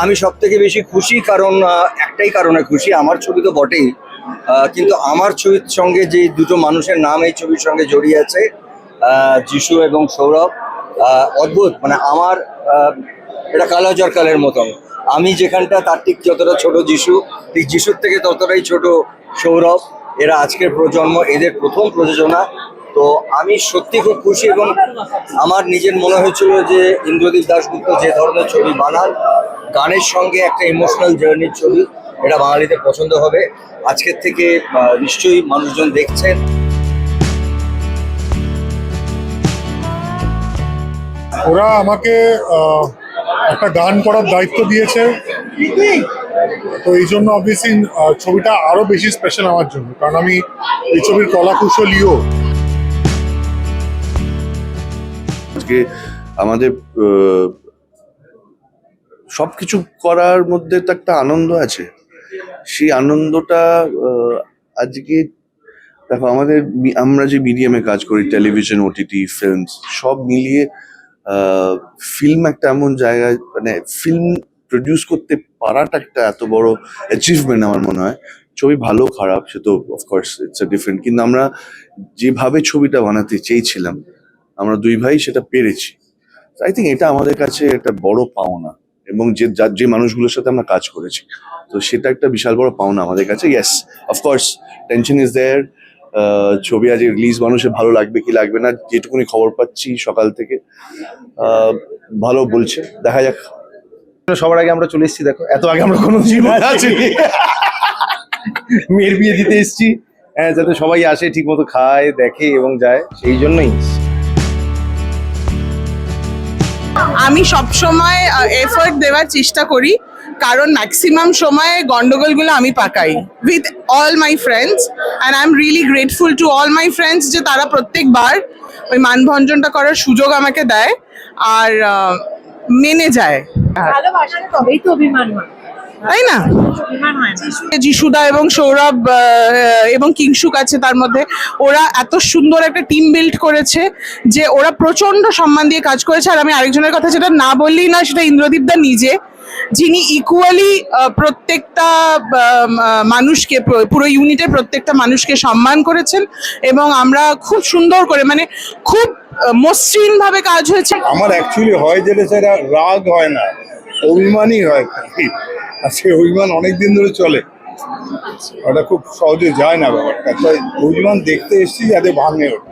আমি সব থেকে বেশি খুশি কারণ একটাই কারণে খুশি, আমার ছবি তো বটেই, কিন্তু আমার ছবির সঙ্গে যে দুটো মানুষের নাম এই ছবির সঙ্গে জড়িয়ে আছে, যিশু এবং সৌরভ। অদ্ভুত, মানে আমার এটা কালাজ্বর কালের মতন। আমি যেখানটা তার ঠিক যতটা ছোট যিশু, ঠিক যিশুর থেকে ততটাই ছোট সৌরভ। এরা আজকের প্রজন্ম, এদের প্রথম প্রযোজনা। তো আমি সত্যি খুব খুশি এবং আমার নিজের মনে হয়েছিল যে ইন্দ্রদীপ দাশগুপ্ত যে ধরনের ছবি বানান, গানের সঙ্গে একটা ইমোশনাল জার্নির ছবি, এটা বাঙালিদের পছন্দ হবে। আজকের থেকে নিশ্চয়ই মানুষজন দেখছেন। ওরা আমাকে একটা গান করার দায়িত্ব দিয়েছে, তো এই জন্য অবভিয়াসলি ছবিটা আরো বেশি স্পেশাল আমার জন্য, কারণ আমি এই ছবির কলাকুশলীও। আজকে আমাদের সবকিছু করার মধ্যে তো একটা আনন্দ আছে, সেই আনন্দটা আজকে দেখো আমরা যে মিডিয়ামে কাজ করি, টেলিভিশন, ওটিটি, ফিল্মস, সব মিলিয়ে ফিল্ম একটা এমন জায়গায়, মানে ফিল্ম প্রডিউস করতে পারাটা একটা এত বড় অ্যাচিভমেন্ট আমার মনে হয়। ছবি ভালো খারাপ সে তো অফকোর্স ইটস এ ডিফারেন্ট, কিন্তু আমরা যেভাবে ছবিটা বানাতে চেয়েছিলাম আমরা দুই ভাই সেটা পেরেছি। আই থিঙ্ক এটা আমাদের কাছে একটা বড় পাওনা, এবং যে মানুষগুলোর সাথে আমরা কাজ করেছি, তো সেটা একটা বিশাল বড় পাওনা আমাদের কাছে। Yes, of course tension is there. ছবি আজ রিলিজ, মানুষের ভালো লাগবে কি লাগবে না, যেটুকুনি খবর পাচ্ছি সকাল থেকে ভালো বলছে, দেখা যাক। সবার আগে আমরা চলে এসেছি, দেখো এত আগে আমরা কোনো মেয়ের বিয়ে দিতে এসেছি, হ্যাঁ, যাতে সবাই আসে, ঠিক মতো খায়, দেখে এবং যায়, সেই জন্যই। আমি সবসময় এফোর্ট দেওয়ার চেষ্টা করি, কারণ ম্যাক্সিমাম সময় গন্ডগোলগুলো আমি পাকাই with all my friends, and I am really grateful to all my friends যে তারা প্রত্যেকবার ওই মানভঞ্জনটা করার সুযোগ আমাকে দেয় আর মেনে যায়। ভালোবাসলে তবেই তো অভিমান হয়, তাই না? যিশুদা এবং সৌরভ এবং কিংশুক আছে তার মধ্যে, ওরা এত সুন্দর একটা টিম বিল্ড করেছে যে ওরা প্রচন্ড সম্মান দিয়ে কাজ করেছে। আর আমি আরেকজনের কথা যেটা না বললেই না, সেটা ইন্দ্রদীপ দা নিজে, যিনি ইকুয়ালি প্রত্যেকটা মানুষকে, পুরো ইউনিটের প্রত্যেকটা মানুষকে সম্মান করেছেন, এবং আমরা খুব সুন্দর করে, মানে খুব মসৃণ ভাবে কাজ হয়েছে। আমার অ্যাকচুয়ালি হয় যেটা, সেটা রাগ হয় না, অভিমানই হয়। আর সেই অভিমান অনেকদিন ধরে চলে, ওটা খুব সহজে যায় না ব্যাপারটা। তাই অভিমান দেখতে এসেছি যাতে ভাঙে ওটা।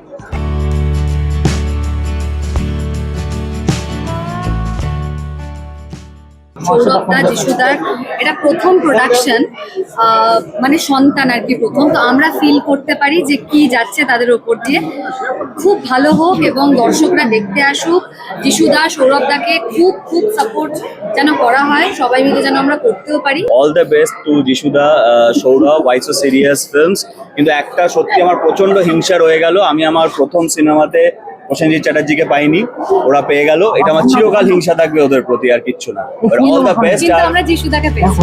সৌরভদা, যিশুদার এটা প্রথম প্রোডাকশন, মানে সন্তান আর কি প্রথম, তো আমরা ফিল করতে পারি যে কি যাচ্ছে তাদের ওপর দিয়ে। খুব ভালো হোক এবং দর্শকরা দেখতে আসুক, যিশুদা সৌরভদাকে খুব খুব সাপোর্ট যেন করা হয়, সবাই মিলে যেন আমরা করতেও পারি। অল দ্য বেস্ট টু যিশুদা, Sourav, why so serious films. কিন্তু একটা সত্যি আমার প্রচন্ড হিংসা রয়ে গেল, আমি আমার প্রথম সিনেমাতে প্রসেনজিৎ চ্যাটার্জিকে পাইনি, ওরা পেয়ে গেল। এটা আমার চিরকাল হিংসা থাকবে ওদের প্রতি, আর কিচ্ছু না। All the best. আমরা যিশুদাকে পেয়েছি।